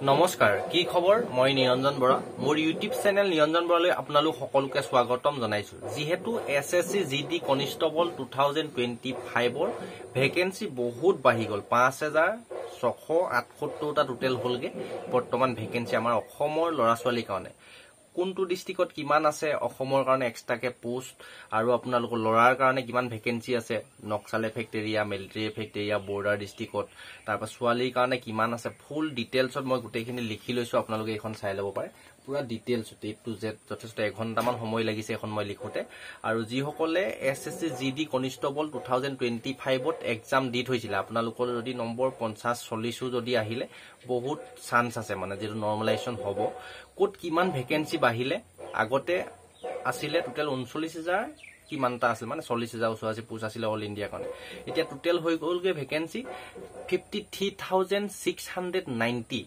নমস্কাৰ কি খবৰ মই নিৰঞ্জন বৰা মোৰ ইউটিউব চেনেল নিৰঞ্জন বৰালৈ আপোনালোক সকলোকে স্বাগতম জনাইছো যেহেতু এসএসসি জিডি কনষ্টেবল 2025 ৰ ভ্যাকেন্সি বহুত বাঢ়ি গল 5678 টা টোটাল হলগে বৰ্তমান ভ্যাকেন্সি আমাৰ অসমৰ লৰাছোৱালীৰ কাৰণে কোনটো ডিস্ট্ৰিক্টত কিমান আছে অসমৰ কাৰণে এক্সট্ৰাকে পোষ্ট আৰু আপোনালোকৰ লৰাৰ কাৰণে কিমান ভ্যাকেন্সি আছে Naxal effect area military effect area border ডিস্ট্ৰিক্টত তাৰপা ছোৱালীৰ কাৰণে কিমান আছে ফুল ডিটেইলছত মই গোটেইখিনি লিখি লৈছো আপোনালোকে এখন চাই ল'ব পাৰে পুৰা ডিটেইলছ এ টু জেড যথেষ্ট 1 ঘণ্টামান সময় লাগিছে এখন মই লিখোতে আৰু যি সকলে এসএসসি জিডি কনষ্টেবল 2025 ত এক্সাম দি থৈছিল আপোনালোকৰ যদি নম্বৰ 50 40 যদি আহিলে বহুত চান্স আছে মানে যেটো নৰমালাইজেশন হ'ব কোট কিমান ভ্যাকেন্সি বাহিলে আগতে আছিল টোটাল 39000 কিমানটা আছিল মানে 40000 ওচৰাসি পোষ্ট আছিল অল ইন্ডিয়া কাৰণে এতিয়া টোটাল হৈ গলগে ভ্যাকেন্সি 53690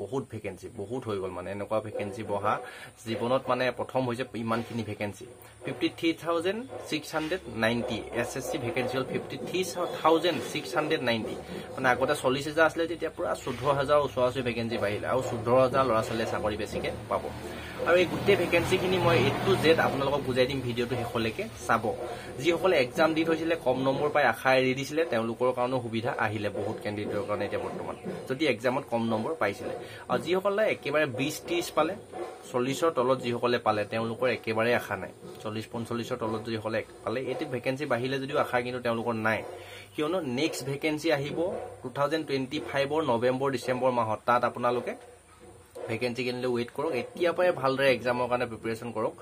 বহুত ভ্যাকেন্সি বহুত হৈ গল মানে এনেকুৱা ভ্যাকেন্সি বহা জীৱনত মানে প্ৰথম হৈছে ইমানখিনি ভ্যাকেন্সি 53690 এসএসসি ভ্যাকেন্সি হল 53690 মানে আগতে 40000 আছিল তেতিয়া পুৰা 14000 ওচৰাসি ভ্যাকেন্সি বাহিলে আৰু 14000 লৰা ছোৱালীয়ে চাকৰি বেছিকে পাব আৰু এই গুটে ভ্যাকেন্সি খিনি মই এ টু জেড আপোনালোকক বুজাই দিম ভিডিওটো হেখলৈকে চাব যি সকলে এক্সাম দি থৈছিলে কম নম্বৰ পাই আশা এৰি দিছিলে তেওঁলোকৰ কাৰণে সুবিধা আহিলে বহুত ক্যান্ডিডেটৰ কাৰণে এতিয়া বৰ্তমান যদি এক্সামত কম নম্বৰ পাইছিলে আৰু যি সকলে একেবাৰে 20-30 পালে 40ৰ তলত যি সকলে পালে তেওঁলোকৰ একেবাৰে আশা নাই 40-45ৰ তলত যি সকলে পালে এটি ভ্যাকেন্সি বাহিলে যদিও আশা কিন্তু তেওঁলোকৰ নাই কিয়নো নেক্সট ভ্যাকেন্সি আহিব 2025 ৰ নৱেম্বৰ ডিসেম্বৰ মাহত তাত আপোনালোকে ভ্যাকেন্সি কিনলে ওয়েট কৰক এতিয়া পায় ভালদৰে এক্সামৰ কাৰণে প্ৰিপাৰেচন কৰক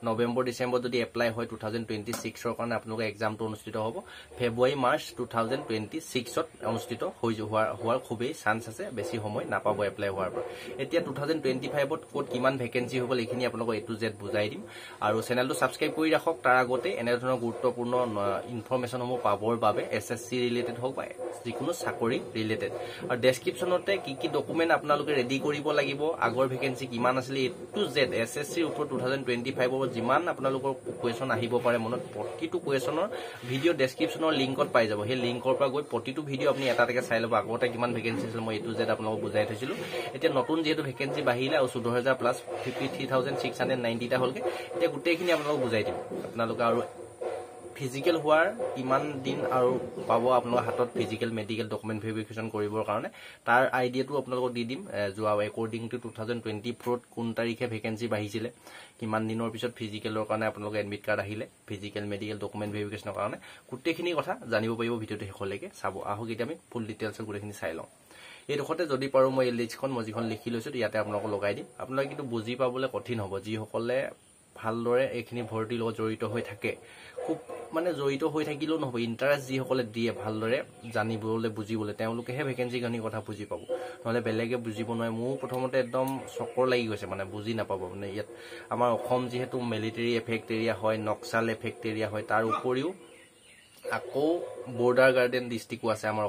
নৱেম্বৰ ডিসেম্বৰ যদি এপ্লাই হয় 2026 ৰ কাৰণে আপোনালোকৰ এক্সামটো অনুষ্ঠিত হ'ব ফেব্ৰুৱাৰী মাৰ্চ 2026 ত অনুষ্ঠিত হৈ হোৱাৰ খুবেই চান্স আছে বেছি সময় নাপাব এপ্লাই হোৱাৰ পৰা এতিয়া 2025 ত কোট কিমান ভ্যাকেন্সি হ'ব এইখিনি আপোনালোকক এ টু জেড বুজাই দিম আৰু চেনেলটো সাবস্ক্ৰাইব কৰি ৰাখক তাৰ আগতে এনে ধৰণৰ গুৰুত্বপূৰ্ণ ইনফৰমেশন সমূহ পাবৰ বাবে এসএসসি ৰিলেটেড হওক বা যিকোনো চাকৰি ৰিলেটেড আৰু ডেসক্ৰিপচনতে কি ডকুমেন্ট আপোনালোকে ৰেডি কৰিব লাগিব আগৰ ভ্যাকেন্সি কিমান আছিল এ টু জেড এসএসসি ৰ ওপৰত 2025 ৰ যিমান আপোনালোকৰ কোৱেশ্চন আহিব পাৰে মনত প্ৰতিটো কোৱেশ্চনৰ ভিডিও ডেসক্ৰিপচনৰ লিংকত পাই যাব সেই লিংকৰ পৰা গৈ প্ৰতিটো ভিডিও আপুনি এটাটাকে চাই ল'ব আগতে কিমান ভ্যাকেন্সি আছিল মই এ টু জেড আপোনালোকক বুজাই থৈছিলো এতিয়া নতুন যেহেতু ভ্যাকেন্সি বাহিলে আৰু 14000 প্লাস 53690 টা হলগে এতিয়া গোটেইখিনি আপোনালোকক বুজাই দিম আপোনালোক আৰু ফিজিক্যাল হোৱাৰ কিমান দিন আৰু পাব আপোনালোকৰ হাতত ফিজিক্যাল মেডিকেল ডকুমেন্ট ভেৰিফিকেশন কৰিবৰ কাৰণে তাৰ আইডিয়াটো আপোনালোকক দি দিম যোৱা একৰ্ডিং টু 2024 ত কোন তাৰিখে ভ্যাকেন্সি বাহিছিলে কিমান দিনৰ পিছত ফিজিক্যালৰ কাৰণে আপোনালোকৰ এডমিট কাৰ্ড আহিলে ফিজিক্যাল মেডিকেল ডকুমেন্ট ভেৰিফিকেশনৰ কাৰণে গোটেইখিনি কথা জানিব পাৰিব ভিডিওটো হেখলৈকে চাব আহক এতিয়া আমি ফুল ডিটেইলছ গোটেইখিনি চাই লওঁ এই ৰখতে যদি পাৰো মই লিষ্টখন মজিখন লিখি লৈছো ইয়াতে আপোনালোকক লগাই দিম আপোনালোকে কিন্তু বুজি পাবলৈ কঠিন হ'ব যি সকলে ভালদৰে এইখিনি ভৰ্তিৰ লগত জড়িত হৈ থাকে খুব মানে জড়িত হৈ থাকিলেও নহব ইন্টাৰেষ্ট যি সকলে দিয়ে ভালদৰে জানিবলৈ বুজিবলৈ তেওঁলোকেহে ভ্যাকেন্সি গনি কথা বুজি পাব নহলে বেলেগে বুজিব নোৱাৰে মোৰ প্ৰথমতে একদম চকৰ লাগি গৈছে মানে বুজি নাপাব মানে ইয়াত আমাৰ অসম যেহেতু মিলিটাৰী এফেক্ট এৰিয়া হয় নক্সাল এফেক্ট এৰিয়া হয় তাৰ উপৰিও আকৌ বৰ্ডাৰ গাৰ্ডেন ডিস্ট্ৰিক্ট আছে আমাৰ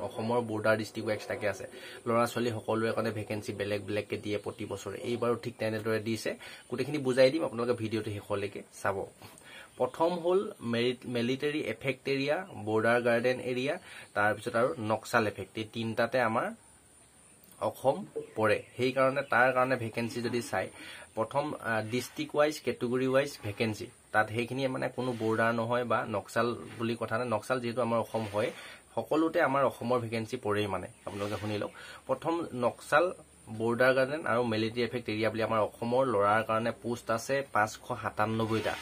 অসমৰ বৰ্ডাৰ ডিস্ট্ৰিক্ট এক্সট্ৰাকে আছে লৰা ছোৱালী সকলোৰে কাৰণে ভ্যাকেন্সি বেলেগ কে দিয়ে প্ৰতি বছৰে এইবাৰো ঠিক তেনেদৰে দিছে গোটেইখিনি বুজাই দিম আপোনালোকে ভিডিওটো হেখলৈকে চাব প্ৰথম হল military effect area border garden area তাৰ পিছত আৰু নক্সাল এফেক্ট এই তিনটাতে আমাৰ অসম পৰে সেই কাৰণে তাৰ কাৰণে ভ্যাকেন্সি যদি চাই প্ৰথম ডিস্ট্ৰিক্ট ওয়াইজ ক্যাটেগৰি ওয়াইজ ভ্যাকেন্সি তাত হেখিনি মানে কোনো বৰ্ডাৰ নহয় বা নক্সাল বুলি কথা নাই নক্সাল যেটো আমাৰ অসম হয় সকলোতে আমাৰ অসমৰ ভ্যাকেন্সি পৰেই মানে আপোনালোকে শুনি লওক প্ৰথম নক্সাল বৰ্ডাৰ গাৰ্ডেন আৰু মিলিটাৰী এফেক্ট এৰিয়া বুলি আমাৰ অসমৰ লৰাৰ কাৰণে পোষ্ট আছে 597 টা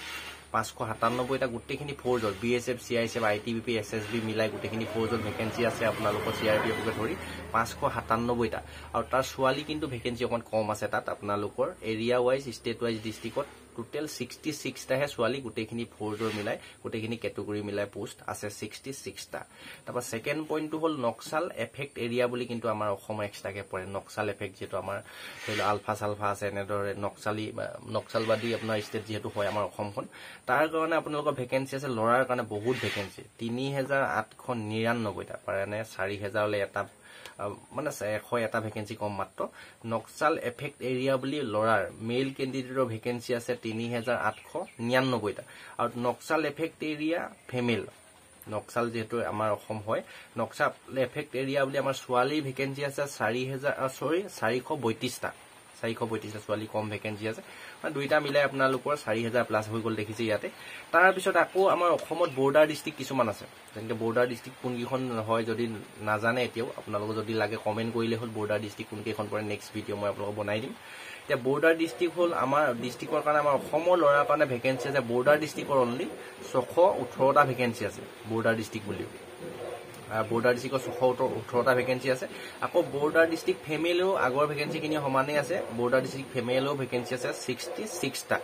597 টা গোটেইখিনি ফৌজৰ বিএসএফ সিআইএসএফ আইটিবিপি এসএসবি মিলাই গোটেইখিনি ফৌজৰ ভ্যাকেন্সি আছে আপোনালোকৰ সিআৰপিএফকে ধৰি 597 টা আৰু তাৰ ছোৱালী কিন্তু ভ্যাকেন্সি অকন কম আছে তাত আপোনালোকৰ এৰিয়া ওয়াইজ ষ্টেট ওয়াইজ ডিস্ট্ৰিক্টত টোটাল 66 টাহে ছোৱালী গোটেইখিনি ফৌজৰ মিলাই গোটেইখিনি ক্যাটেগৰি মিলাই পোষ্ট আছে 66 টা তাৰপা সেকেন্ড পইণ্টটো হল নক্সাল এফেক্ট এৰিয়া বুলি কিন্তু আমাৰ অসম এক্সট্ৰাকে পৰে নক্সাল এফেক্ট যেটো আমাৰ আলফা সালফা আছে এনেদৰে নক্সালবাদী আপোনাৰ ষ্টেট যেটো হয় আমাৰ অসমখন তাৰ কাৰণে আপোনালোকৰ ভ্যাকেন্সি আছে লৰাৰ কাৰণে বহুত ভ্যাকেন্সি 3899 টা মানে 4000 লে এটা মানে 100 এটা ভ্যাকেন্সি কম মাত্ৰ নক্সাল এফেক্ট এৰিয়া বুলি লৰাৰ মেল ক্যান্ডিডেটৰ ভ্যাকেন্সি আছে 3899 টা আৰু Naxal effect area female Naxal যেহেতু আমাৰ অসম হয় নক্সাল এফেক্ট এৰিয়া বুলি আমাৰ ছোৱালীৰ ভেকেঞ্চি আছে 432টা ছোৱালী কম ভেকেঞ্চি আছে দুইটা মিলাই আপোনালোকৰ 4000 প্লাস হৈ গল দেখিছে ইয়াতে তাৰ পিছত আকৌ আমাৰ অসমত বৰ্ডাৰ ডিস্ট্ৰিক্ট কিছুমান আছে যেনেকে বৰ্ডাৰ ডিস্ট্ৰিক্ট কোনকিখন হয় যদি নাজানে এতিয়াও আপোনালোক যদি লাগে কমেন্ট কৰিলে হল বৰ্ডাৰ ডিস্ট্ৰিক্ট কোনকিখন পৰে নেক্সট ভিডিও মই আপোনালোকক বনাই দিম এতিয়া বৰ্ডাৰ ডিস্ট্ৰিক্ট হল আমাৰ ডিস্ট্ৰিক্টৰ কাৰণে আমাৰ অসমৰ লৰাৰ কাৰণে ভেকেঞ্চি আছে বৰ্ডাৰ ডিস্ট্ৰিক্টৰ অনলি 618টা ভেকেঞ্চি আছে বৰ্ডাৰ ডিস্ট্ৰিক্ট বুলি বৰ্ডাৰ ডিস্ট্ৰিক্টৰ 618টা ভেকেঞ্চি আছে আকৌ বৰ্ডাৰ ডিস্ট্ৰিক্ট ফেমিলিও আগৰ ভেকেঞ্চি কিনি সমানে আছে বৰ্ডাৰ ডিস্ট্ৰিক্ট ফেমিলিও ভেকেঞ্চি আছে 66টা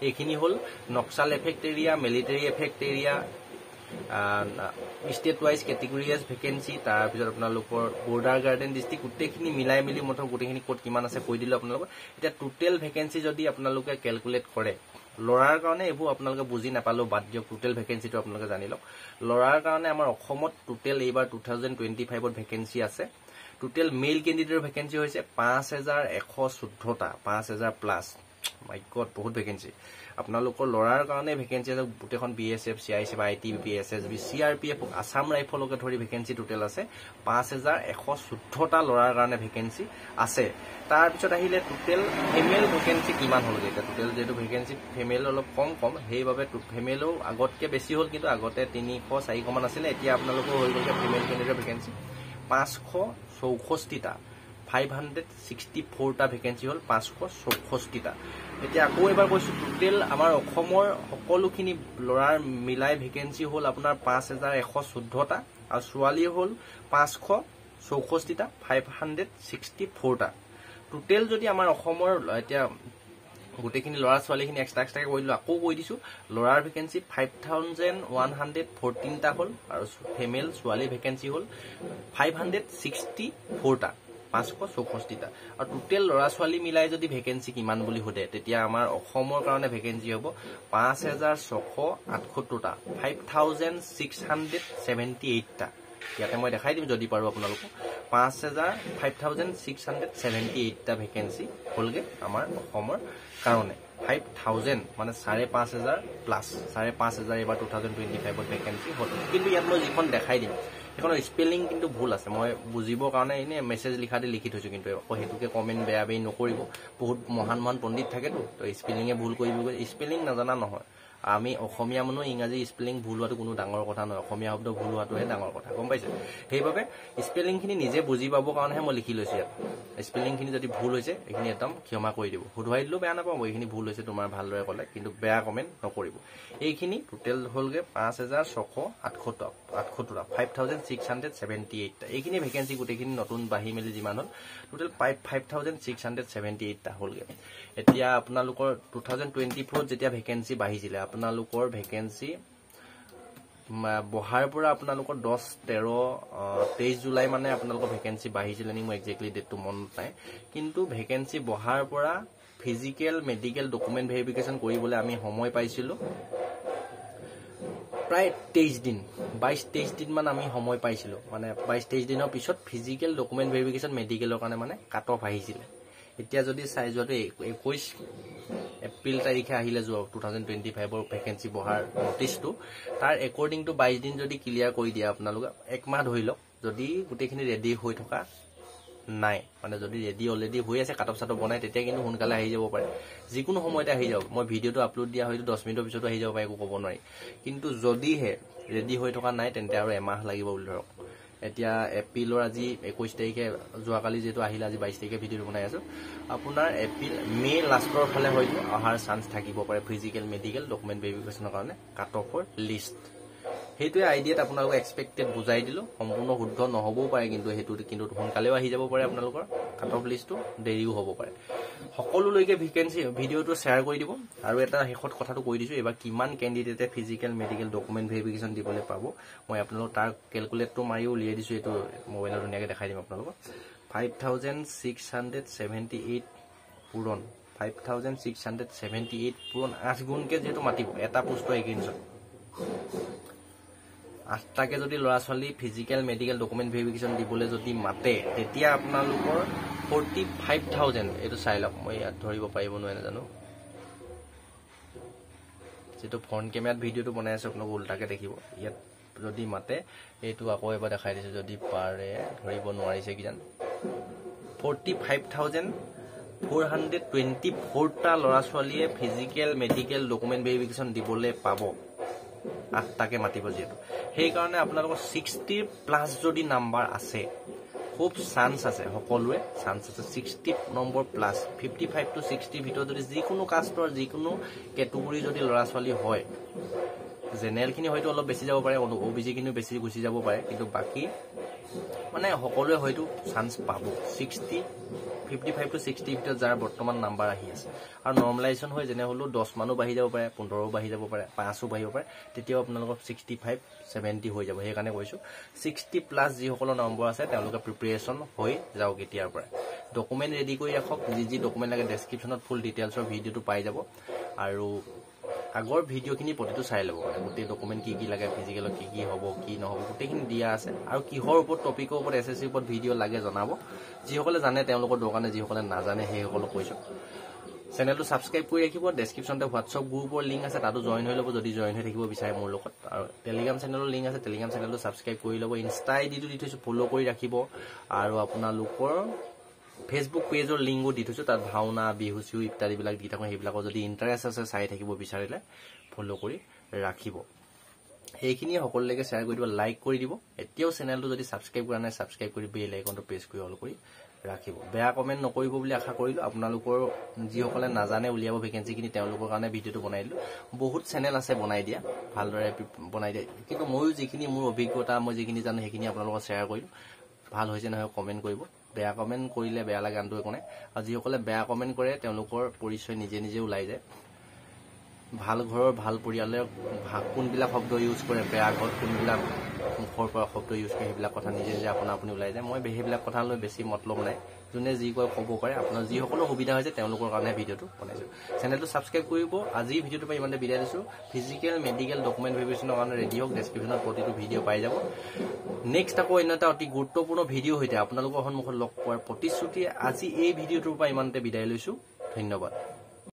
এইখিনি হল Naxal effect area military effect area state wise categories vacancy তাৰ পিছত আপোনালোকৰ বৰ্ডাৰ গাৰ্ডেন ডিস্ট্ৰিক্ট গোটেইখিনি মিলাই মিলি মত গোটেইখিনি কোড কিমান আছে কৈ দিলে আপোনালোকৰ এটা টোটাল ভেকেঞ্চি যদি আপোনালোকে ক্যালকুলেট কৰে লৰাৰ কাৰণে এবু আপোনালোকে বুজি নাপালো বাদ দিয়ক টোটাল ভেকেঞ্চিটো আপোনালোকে জানি লওক লৰাৰ কাৰণে আমাৰ অসমত টোটাল এইবাৰ 2025 ত ভেকেঞ্চি আছে টোটাল মেল ক্যান্ডিডেটৰ ভেকেঞ্চি হৈছে 5114টা 5000 প্লাস মাই গড বহুত ভেকেঞ্চি আপোনালোকৰ লৰাৰ কাৰণে ভেকেঞ্চি আছে গোটেইখন বিএসএফ সিআইএসএফ আইটি বিএসএসবি সিআৰপিএফ আসাম ৰাইফলকে ধৰি ভেকেঞ্চি টোটাল আছে 5114টা লৰাৰ কাৰণে ভেকেঞ্চি আছে তাৰ পিছত আহিলে টোটাল ফিমেল ভেকেঞ্চি কিমান হল এটা টোটাল যেটো ভেকেঞ্চি ফিমেল অলপ কম হেইভাবে ফিমেলও আগতকে বেছি হল কিন্তু আগতে 300-400 মান আছিল এতিয়া আপোনালোকৰ হৈ গল ফিমেল ক্যান্ডিডেট ভেকেঞ্চি 564টা 564টা ভেকেঞ্চি হল 564টা এতিয়া আকৌ এবাৰ কৈছো টোটাল আমাৰ অসমৰ সকলোখিনি লৰাৰ মিলাই ভেকেঞ্চি হল আপোনাৰ 5114টা আৰু ছোৱালী হল 564টা 564টা টোটাল যদি আমাৰ অসমৰ এতিয়া গোটেইখিনি লৰা ছোৱালীখিনি এক্সট্ৰা কৈলো আকৌ কৈ দিছো লৰাৰ ভেকেঞ্চি 5114টা হল আৰু ফিমেল ছোৱালী ভেকেঞ্চি হল 564টা 564টা আৰু টোটাল লৰা ছোৱালী মিলাই যদি ভেকেঞ্চি কিমান বুলি হতে তেতিয়া আমাৰ অসমৰ কাৰণে ভেকেঞ্চি হ'ব 5678টা 5678টা ইয়াতে মই দেখাই দিম যদি পাৰো আপোনালোক 5678টা ভেকেঞ্চি হলগে আমাৰ অসমৰ কাৰণে 5000 মানে 5500 প্লাস 5500 এবাৰ 2025 ত ভেকেঞ্চি হল কিন্তু ইয়াত মই যিখন দেখাই দিম এখন স্পেলিং কিন্তু ভুল আছে মই বুজিবৰ কাৰণে এনে মেছেজ লিখাতে লিখি থৈছো কিন্তু হেতুকে কমেন্ট বেয়া বেই নকৰিব বহুত মহান পণ্ডিত থাকে তো স্পেলিংয়ে ভুল কৰিব স্পেলিং নাজানা নহয় আমি অসমীয়া মানুহ ইংৰাজী স্পেলিং ভুল হোৱাটো কোনো ডাঙৰ কথা নহয় অসমীয়া শব্দ ভুল হোৱাটোহে ডাঙৰ কথা গম পাইছে সেইবাবে স্পেলিং খিনি নিজে বুজি পাবৰ কাৰণেহে মই লিখি লৈছো ইয়াত স্পেলিং খিনি যদি ভুল হৈছে এইখিনি একদম ক্ষমা কৰি দিব হুদুৱাই দিলেও বেয়া নাপাব এইখিনি ভুল হৈছে তোমাৰ ভালদৰে ক'লে কিন্তু বেয়া কমেন্ট নকৰিব এইখিনি টোটাল হলগে 5678টা 5678টা এইখিনি ভেকেঞ্চি গোটেইখিনি নতুন বাহি মেলি যিমান হল টোটাল 5678টা হলগে এতিয়া আপোনালোকৰ 2024 যেতিয়া ভেকেঞ্চি বাহিছিলে আপোনালোকৰ ভেকেঞ্চি বহাৰ পৰা আপোনালোকৰ 10-13-23 জুলাই মানে আপোনালোকৰ ভেকেঞ্চি বাহিছিলে নি মই এক্স্যাক্টলি ডেটটো মনত নাই কিন্তু ভেকেঞ্চি বহাৰ পৰা ফিজিক্যাল মেডিকেল ডকুমেন্ট ভেৰিফিকেশন কৰিবলৈ আমি সময় পাইছিলো প্ৰায় 23 দিন 22-23 দিন মান আমি সময় পাইছিলো মানে 22-23 দিনৰ পিছত ফিজিক্যাল ডকুমেন্ট ভেৰিফিকেশন মেডিকেলৰ কাৰণে মানে কাট অফ আহিছিলে এতিয়া যদি চাই যোৱাটো 21 এপ্ৰিল তাৰিখে আহিলে যোৱা 2025 ৰ ভেকেঞ্চি বহাৰ নটিছটো তাৰ একৰ্ডিং টু 22 দিন যদি ক্লিয়াৰ কৰি দিয়া আপোনালোক এক মাহ ধৰি লওক যদি গোটেইখিনি ৰেডি হৈ থকা নাই মানে যদি ৰেডি অলৰেডি হৈ আছে কাট অফ সাটো বনাই তেতিয়া কিন্তু সোনকালে আহি যাব পাৰে যিকোনো সময়তে আহি যাব মই ভিডিওটো আপলোড দিয়া হয়তো 10 মিনিটৰ পিছত আহি যাব পাৰে একো ক'ব নোৱাৰি কিন্তু যদি হে ৰেডি হৈ থকা নাই তেন্তে আৰু এমাহ লাগিব বুলি ধৰক এতিয়া এপ্ৰিলৰ আজি 21 তাৰিখে যোৱাকালি যেটো আহিলা আজি 22 তাৰিখে ভিডিও বনাই আছো আপোনাৰ এপ্ৰিল মে লাষ্টৰ ফালে হয়তো আহাৰ চান্স থাকিব পাৰে ফিজিক্যাল মেডিকেল ডকুমেন্ট ভেৰিফিকেশনৰ কাৰণে কাট অফৰ লিষ্ট হেতুৱে আইডিয়াত আপোনালোক এক্সপেক্টেড বুজাই দিলো সম্পূৰ্ণ শুদ্ধ নহবও পাৰে কিন্তু কিন্তু সোনকালেও আহি যাব পাৰে আপোনালোকৰ কাট অফ লিষ্টটো দেৰিও হ'ব পাৰে সকলোলৈকে ভেকেঞ্চি ভিডিওটো শেয়াৰ কৰি দিব আৰু এটা হেকত কথাটো কৈ দিছো এবাৰ কিমান ক্যান্ডিডেটে ফিজিক্যাল মেডিকেল ডকুমেন্ট ভেৰিফিকেশন দিবলৈ পাব মই আপোনালোক তাৰ ক্যালকুলেটটো মাৰি উলিয়াই দিছো এটো মোবাইলত ধুনীয়াকৈ দেখাই দিম আপোনালোক 5678 পূৰণ 5678 পূৰণ 8 গুণকে যেটো মাতিব এটা পোষ্ট এগেইনষ্ট 8টাকে যদি লৰা ছোৱালী ফিজিক্যাল মেডিকেল ডকুমেন্ট ভেৰিফিকেশন দিবলৈ যদি মাতে তেতিয়া আপোনালোকৰ 45000 এটো চাই লওক মই ইয়াত ধৰিব পাৰিব নোৱাৰে জানো যেটো ফ্ৰন্ট কেমেৰাত ভিডিওটো বনাই আছে আপোনালোক উল্টাকে দেখিব ইয়াত যদি মাতে এইটো আকৌ এবাৰ দেখাই দিছোঁ যদি পাৰে ধৰিব নোৱাৰিছে কিজান 45,424টা ল'ৰা ছোৱালীয়ে ফিজিকেল মেডিকেল ডকুমেণ্ট ভেৰিফিকেশ্যন দিবলৈ পাব 8টাকে মাতিব যিহেতু সেইকাৰণে আপোনালোকৰ 60+ যদি নাম্বাৰ আছে খুব চান্স আছে সকলোৱে চান্স আছে 60 নম্বৰ প্লাছ 55 to 60 ভিতৰত যদি যিকোনো কাষ্টৰ যিকোনো কেটেগৰী যদি ল'ৰা ছোৱালী হয় জেনেৰেলখিনি হয়তো অলপ বেছি যাব পাৰে OBC-খিনিও বেছি গুচি যাব পাৰে কিন্তু বাকী মানে সকলোৱে হয়তো চান্স পাব 55 to 60 ভিতৰত যাৰ বৰ্তমান নাম্বাৰ আহি আছে আৰু নৰ্মেলাইজেশ্যন হৈ যেনে হ'লেও 10 মানো বাঢ়ি যাব পাৰে 15 বাঢ়ি যাব পাৰে 5ও বাঢ়িব পাৰে তেতিয়াও আপোনালোকৰ 65 70 হৈ যাব সেইকাৰণে কৈছোঁ 60+ যিসকলৰ নম্বৰ আছে তেওঁলোকে প্ৰিপেৰেশ্যন হৈ যাওক এতিয়াৰ পৰা ডকুমেণ্ট ৰেডি কৰি ৰাখক যি ডকুমেণ্ট লাগে ডেছক্ৰিপশ্যনত ফুল ডিটেইলছৰ ভিডিঅ'টো পাই যাব আৰু আগৰ ভিডিঅ'খিনি প্ৰতিটো চাই ল'ব মানে গোটেই ডকুমেণ্ট কি লাগে ফিজিকেলত কি হ'ব কি নহ'ব গোটেইখিনি দিয়া আছে আৰু কিহৰ ওপৰত টপিকৰ ওপৰত SSC ওপৰত ভিডিঅ' লাগে জনাব যিসকলে জানে তেওঁলোকৰ দৰকাৰণে যিসকলে নাজানে সেইসকলক কৈছোঁ চেনেলটো ছাবস্ক্ৰাইব কৰি ৰাখিব ডেছক্ৰিপশ্যনতে হোৱাটছআপ গ্ৰুপৰ লিংক আছে তাতো জইন হৈ ল'ব যদি জইন হৈ থাকিব বিচাৰে মোৰ লগত আৰু টেলিগ্ৰাম চেনেলৰ লিংক আছে টেলিগ্ৰাম চেনেলটো ছাবস্ক্ৰাইব কৰি ল'ব ইনষ্টা আইডিটো দি থৈছোঁ ফ'ল' কৰি ৰাখিব আৰু আপোনালোকৰ ফেচবুক পেজৰ লিংকো দি থৈছোঁ তাত ভাওনা বিহু চিহু ইত্যাদিবিলাক দি থাকোঁ সেইবিলাকৰ যদি ইণ্টাৰেষ্ট আছে চাই থাকিব বিচাৰিলে ফ'ল' কৰি ৰাখিব সেইখিনিয়ে সকলোলৈকে শ্বেয়াৰ কৰি দিব লাইক কৰি দিব এতিয়াও চেনেলটো যদি ছাবস্ক্ৰাইব কৰা নাই ছাবস্ক্ৰাইব কৰি বেল আইকনটো প্ৰেছ কৰি অল কৰি ৰাখিব বেয়া কমেণ্ট নকৰিব বুলি আশা কৰিলোঁ আপোনালোকৰ যিসকলে নাজানে উলিয়াব ভেকেঞ্চিখিনি তেওঁলোকৰ কাৰণে ভিডিঅ'টো বনাই দিলোঁ বহুত চেনেল আছে বনাই দিয়া ভালদৰে বনাই দিয়ে কিন্তু ময়ো যিখিনি মোৰ অভিজ্ঞতা মই যিখিনি জানো সেইখিনি আপোনালোকক শ্বেয়াৰ কৰিলোঁ ভাল হৈছে নহয় কমেণ্ট কৰিব বেয়া কমেণ্ট কৰিলে বেয়া লাগে আনটো একো নাই আৰু যিসকলে বেয়া কমেণ্ট কৰে তেওঁলোকৰ পৰিচয় নিজে ওলাই যায় ভাল ঘৰৰ ভাল পৰিয়ালে কোনবিলাক শব্দ ইউজ কৰে বেয়া ঘৰত কোনবিলাক মুখৰ পৰা শব্দ ইউজ কৰে সেইবিলাক কথা নিজে আপুনি ওলাই যায় মই সেইবিলাক কথা লৈ বেছি মতলব নাই যোনে যি কয় ক'ব পাৰে আপোনাৰ যিসকলৰ সুবিধা হৈছে তেওঁলোকৰ কাৰণে ভিডিঅ'টো বনাইছোঁ চেনেলটো ছাবস্ক্ৰাইব কৰিব আজি ভিডিঅ'টোৰ পৰা ইমানতে বিদায় দিছোঁ ফিজিকেল মেডিকেল ডকুমেণ্ট ভেৰিফিকেশ্যনৰ কাৰণে ৰেডি হওক ডেছক্ৰিপশ্যনত প্ৰতিটো ভিডিঅ' পাই যাব নেক্সট আকৌ অন্য এটা অতি গুৰুত্বপূৰ্ণ ভিডিঅ' সৈতে আপোনালোকৰ সন্মুখত লগ পোৱাৰ প্ৰতিশ্ৰুতি আজি এই ভিডিঅ'টোৰ পৰা ইমানতে বিদায় লৈছোঁ ধন্যবাদ